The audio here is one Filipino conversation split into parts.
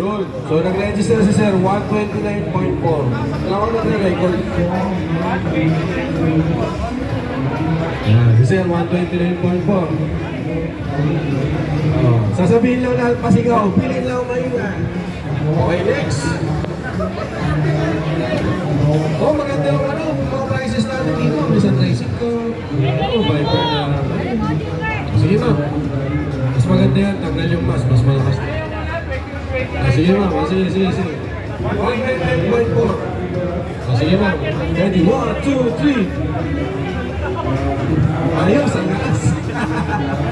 Yun. So, nag-register si Sir, 129.4. Wala ko nag-record. Yan, si Sir, 129.4. Oh, sasabihin lang na pasigaw, pilin lang maingay. Okay, next. Oh, maganda yung mga prices natin dito. May sunrising ko. Oh, Viper na. Sige ma'am. Mas maganda yan, tanggal yung mas malakas. Sige ma'am, sige. 199.4. Sige ma'am. Ready, 1, 2, 3. Ayos, ang lakas.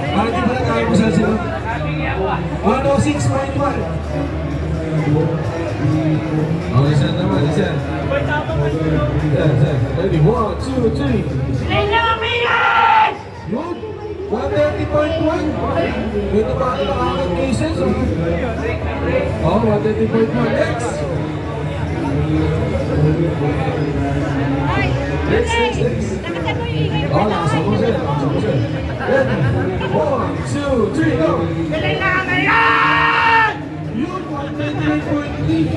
Parang di ba nakakakusal sila? 106.1. Okay, sir naman, sir. Sir. Ready, 1, 2, 3. Yun, 130.1. Ito ba ang nakakot cases? Oh, 130.1. Next. Next. Oh, nakasan mo, sir. Ready, 1, 2, 3, go. Yun, 130.3.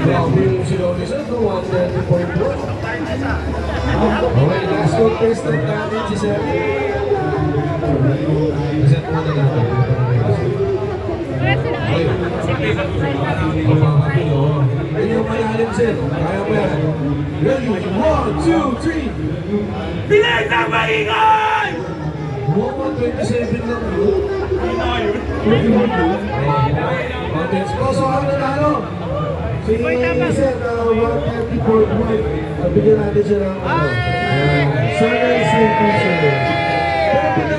Grabe yung silaw ni sir, 130.1. Okay, last contestant natin si sir. Reset muna natin. Okay. Papapapin, o. Yan yung malalim, sir. Kaya mo yan. Ready? 1, 2, 3. Bilis na maingay! 127 lang yun. Okay, so ako nanalo. Si sir, 130.1. Bigyan natin siya ng sunrise sleep, sir. Pero